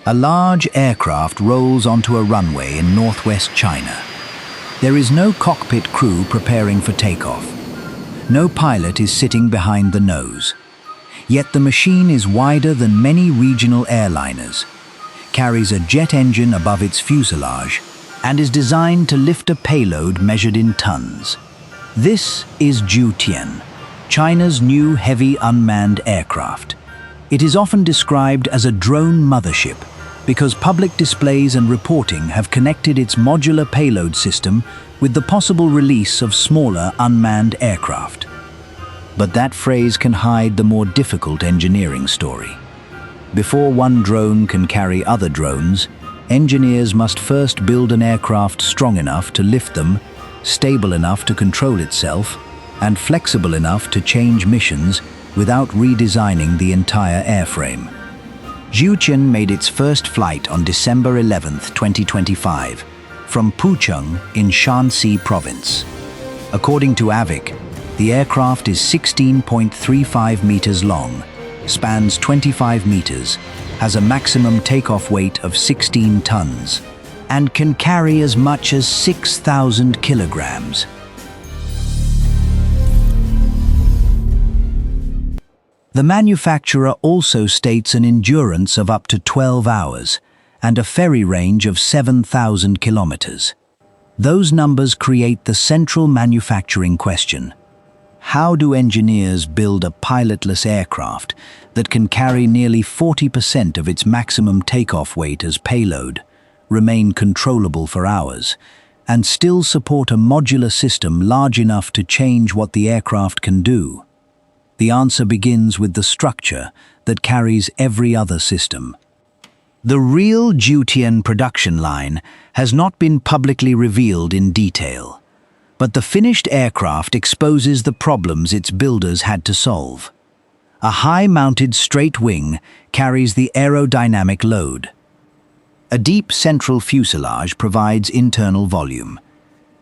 A large aircraft rolls onto a runway in northwest China. There is no cockpit crew preparing for takeoff. No pilot is sitting behind the nose. Yet the machine is wider than many regional airliners, carries a jet engine above its fuselage, and is designed to lift a payload measured in tons. This is Jiutian, China's new heavy unmanned aircraft. It is often described as a drone mothership because public displays and reporting have connected its modular payload system with the possible release of smaller unmanned aircraft. But that phrase can hide the more difficult engineering story. Before one drone can carry other drones, engineers must first build an aircraft strong enough to lift them, stable enough to control itself, and flexible enough to change missions without redesigning the entire airframe. Jiutian made its first flight on December 11, 2025, from Pucheng in Shanxi province. According to AVIC, the aircraft is 16.35 meters long, spans 25 meters, has a maximum takeoff weight of 16 tons, and can carry as much as 6,000 kilograms. The manufacturer also states an endurance of up to 12 hours and a ferry range of 7,000 kilometers. Those numbers create the central manufacturing question. How do engineers build a pilotless aircraft that can carry nearly 40% of its maximum takeoff weight as payload, remain controllable for hours, and still support a modular system large enough to change what the aircraft can do? The answer begins with the structure that carries every other system. The real Jiutian production line has not been publicly revealed in detail, but the finished aircraft exposes the problems its builders had to solve. A high-mounted straight wing carries the aerodynamic load. A deep central fuselage provides internal volume,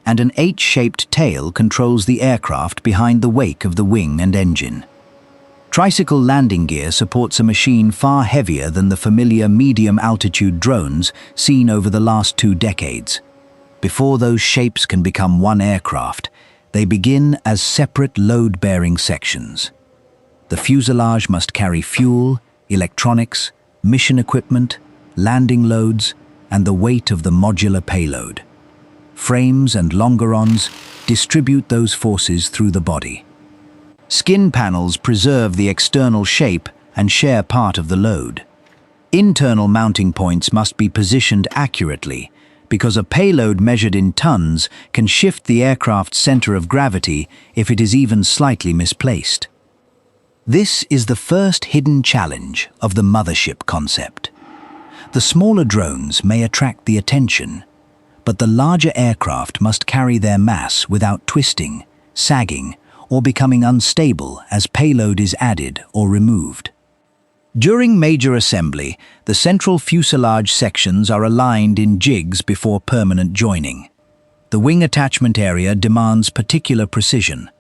and an H-shaped tail controls the aircraft behind the wake of the wing and engine. Tricycle landing gear supports a machine far heavier than the familiar medium-altitude drones seen over the last 2 decades. Before those shapes can become one aircraft, they begin as separate load-bearing sections. The fuselage must carry fuel, electronics, mission equipment, landing loads, and the weight of the modular payload. Frames and longerons distribute those forces through the body. Skin panels preserve the external shape and share part of the load. Internal mounting points must be positioned accurately because a payload measured in tons can shift the aircraft's center of gravity if it is even slightly misplaced. This is the first hidden challenge of the mothership concept. The smaller drones may attract the attention, but the larger aircraft must carry their mass without twisting, sagging, or becoming unstable as payload is added or removed. During major assembly, the central fuselage sections are aligned in jigs before permanent joining. The wing attachment area demands particular precision.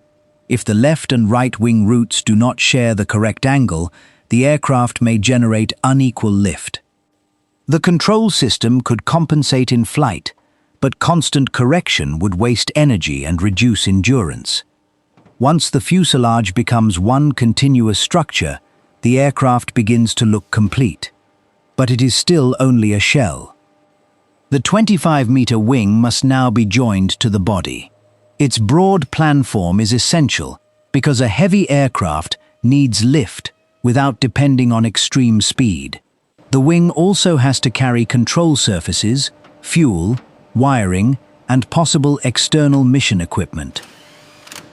If the left and right wing roots do not share the correct angle, the aircraft may generate unequal lift. The control system could compensate in flight, but constant correction would waste energy and reduce endurance. Once the fuselage becomes one continuous structure, the aircraft begins to look complete. But it is still only a shell. The 25-meter wing must now be joined to the body. Its broad planform is essential because a heavy aircraft needs lift without depending on extreme speed. The wing also has to carry control surfaces, fuel, wiring, and possible external mission equipment.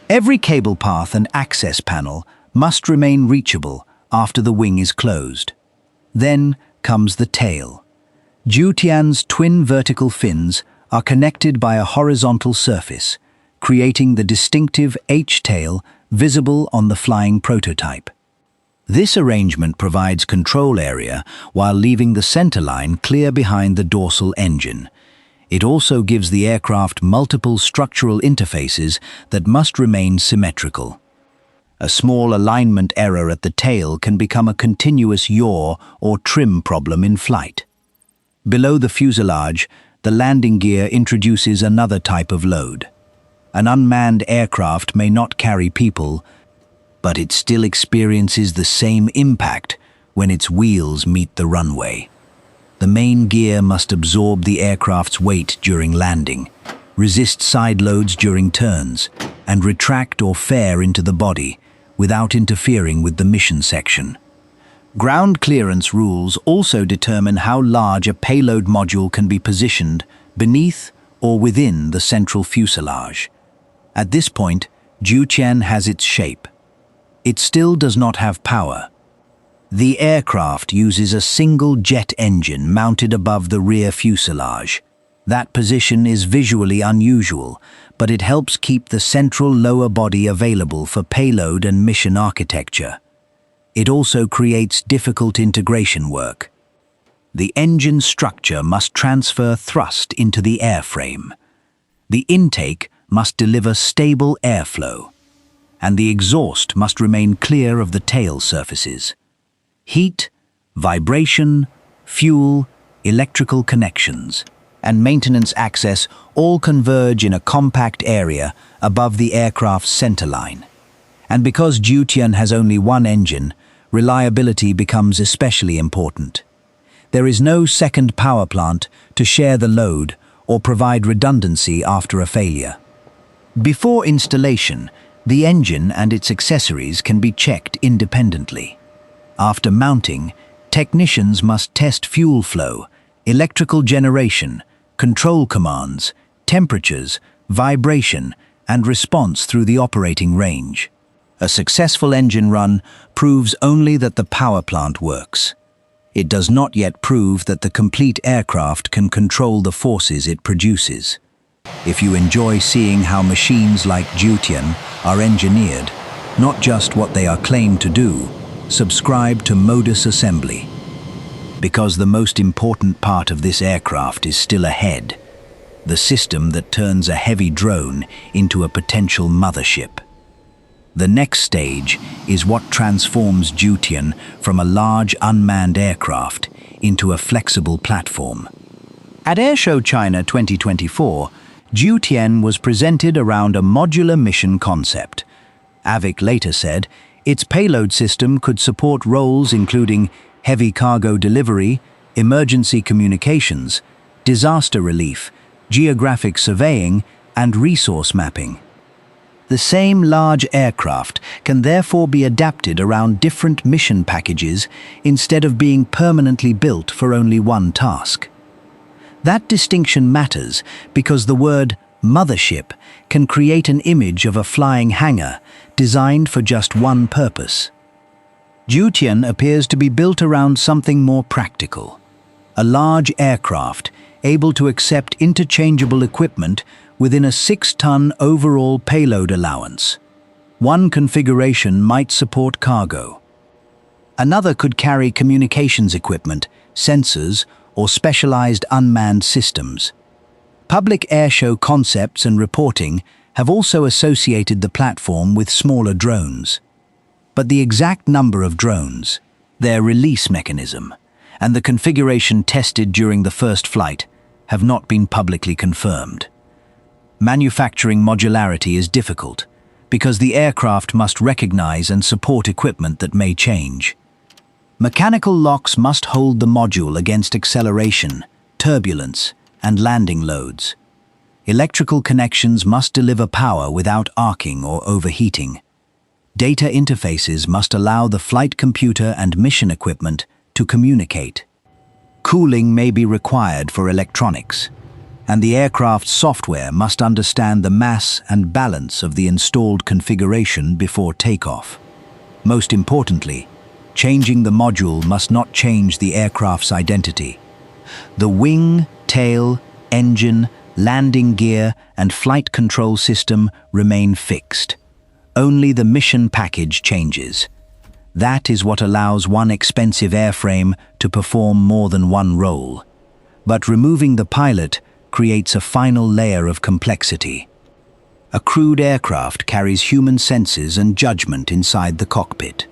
Every cable path and access panel must remain reachable after the wing is closed. Then comes the tail. Jiutian's twin vertical fins are connected by a horizontal surface, creating the distinctive H-tail visible on the flying prototype. This arrangement provides control area while leaving the centerline clear behind the dorsal engine. It also gives the aircraft multiple structural interfaces that must remain symmetrical. A small alignment error at the tail can become a continuous yaw or trim problem in flight. Below the fuselage, the landing gear introduces another type of load. An unmanned aircraft may not carry people, but it still experiences the same impact when its wheels meet the runway. The main gear must absorb the aircraft's weight during landing, resist side loads during turns, and retract or fare into the body without interfering with the mission section. Ground clearance rules also determine how large a payload module can be positioned beneath or within the central fuselage. At this point, Jiutian has its shape. It still does not have power. The aircraft uses a single jet engine mounted above the rear fuselage. That position is visually unusual, but it helps keep the central lower body available for payload and mission architecture. It also creates difficult integration work. The engine structure must transfer thrust into the airframe. The intake must deliver stable airflow, and the exhaust must remain clear of the tail surfaces. Heat, vibration, fuel, electrical connections, and maintenance access all converge in a compact area above the aircraft's centerline. And because Jiutian has only one engine, reliability becomes especially important. There is no second power plant to share the load or provide redundancy after a failure. Before installation, the engine and its accessories can be checked independently. After mounting, technicians must test fuel flow, electrical generation, control commands, temperatures, vibration, and response through the operating range. A successful engine run proves only that the power plant works. It does not yet prove that the complete aircraft can control the forces it produces. If you enjoy seeing how machines like Jiutian are engineered, not just what they are claimed to do, subscribe to Modus Assembly. Because the most important part of this aircraft is still ahead, the system that turns a heavy drone into a potential mothership. The next stage is what transforms Jiutian from a large unmanned aircraft into a flexible platform. At Airshow China 2024, Jiutian was presented around a modular mission concept. AVIC later said its payload system could support roles including heavy cargo delivery, emergency communications, disaster relief, geographic surveying, and resource mapping. The same large aircraft can therefore be adapted around different mission packages instead of being permanently built for only one task. That distinction matters because the word mothership can create an image of a flying hangar designed for just one purpose. Jiutian appears to be built around something more practical. A large aircraft able to accept interchangeable equipment within a 6-ton overall payload allowance. One configuration might support cargo. Another could carry communications equipment, sensors, or specialized unmanned systems. Public airshow concepts and reporting have also associated the platform with smaller drones. But the exact number of drones, their release mechanism, and the configuration tested during the first flight have not been publicly confirmed. Manufacturing modularity is difficult because the aircraft must recognize and support equipment that may change. Mechanical locks must hold the module against acceleration, turbulence, and landing loads. Electrical connections must deliver power without arcing or overheating. Data interfaces must allow the flight computer and mission equipment to communicate. Cooling may be required for electronics, and the aircraft's software must understand the mass and balance of the installed configuration before takeoff. Most importantly, changing the module must not change the aircraft's identity. The wing, tail, engine, landing gear, and flight control system remain fixed. Only the mission package changes. That is what allows one expensive airframe to perform more than one role. But removing the pilot creates a final layer of complexity. A crewed aircraft carries human senses and judgment inside the cockpit.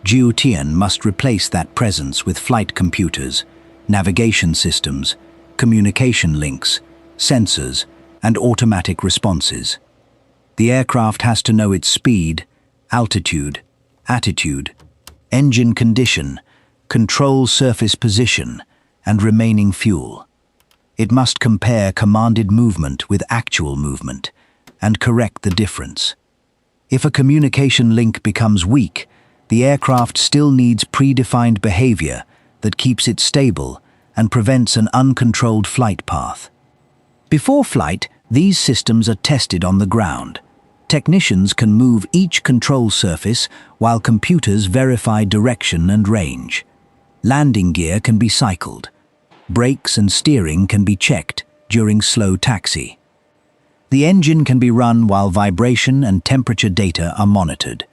Jiutian must replace that presence with flight computers, navigation systems, communication links, sensors, and automatic responses. The aircraft has to know its speed, altitude, attitude, engine condition, control surface position, and remaining fuel. It must compare commanded movement with actual movement and correct the difference. If a communication link becomes weak, the aircraft still needs predefined behavior that keeps it stable and prevents an uncontrolled flight path. Before flight, these systems are tested on the ground. Technicians can move each control surface while computers verify direction and range. Landing gear can be cycled. Brakes and steering can be checked during slow taxi. The engine can be run while vibration and temperature data are monitored.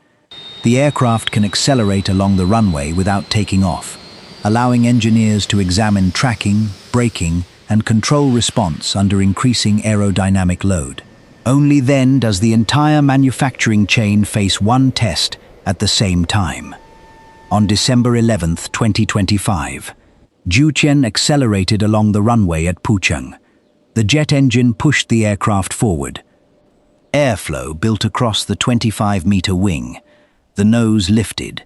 The aircraft can accelerate along the runway without taking off, allowing engineers to examine tracking, braking, and control response under increasing aerodynamic load. Only then does the entire manufacturing chain face one test at the same time. On December 11, 2025, Jiutian accelerated along the runway at Pucheng. The jet engine pushed the aircraft forward. Airflow built across the 25-meter wing, the nose lifted,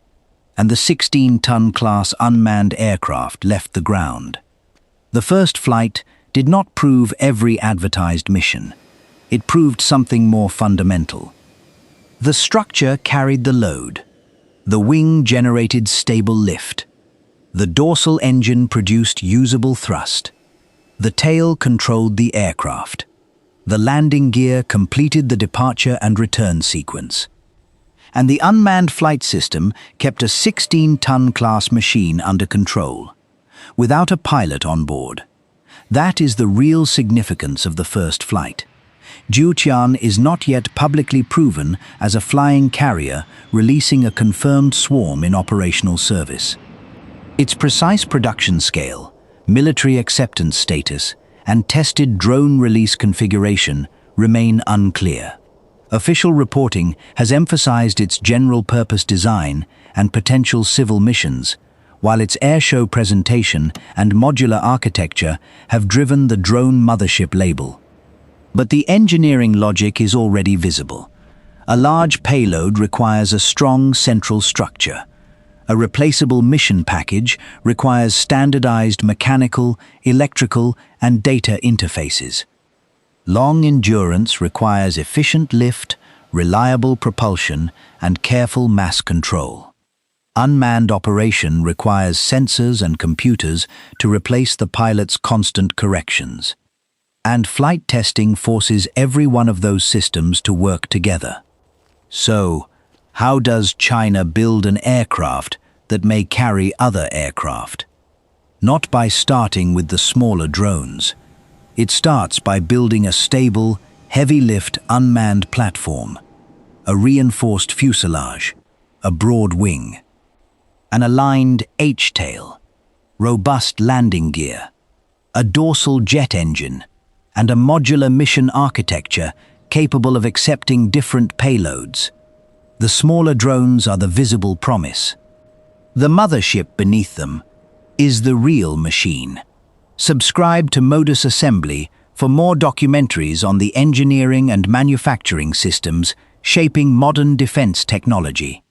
and the 16-ton class unmanned aircraft left the ground. The first flight did not prove every advertised mission. It proved something more fundamental. The structure carried the load. The wing generated stable lift. The dorsal engine produced usable thrust. The tail controlled the aircraft. The landing gear completed the departure and return sequence. And the unmanned flight system kept a 16-ton class machine under control, without a pilot on board. That is the real significance of the first flight. Jiutian is not yet publicly proven as a flying carrier releasing a confirmed swarm in operational service. Its precise production scale, military acceptance status, and tested drone release configuration remain unclear. Official reporting has emphasized its general-purpose design and potential civil missions, while its airshow presentation and modular architecture have driven the drone Mothership label. But the engineering logic is already visible. A large payload requires a strong central structure. A replaceable mission package requires standardized mechanical, electrical, and data interfaces. Long endurance requires efficient lift, reliable propulsion, and careful mass control. Unmanned operation requires sensors and computers to replace the pilot's constant corrections. And flight testing forces every one of those systems to work together. So, how does China build an aircraft that may carry other aircraft? Not by starting with the smaller drones. It starts by building a stable, heavy-lift unmanned platform, a reinforced fuselage, a broad wing, an aligned H-tail, robust landing gear, a dorsal jet engine, and a modular mission architecture capable of accepting different payloads. The smaller drones are the visible promise. The mothership beneath them is the real machine. Subscribe to Modus Assembly for more documentaries on the engineering and manufacturing systems shaping modern defense technology.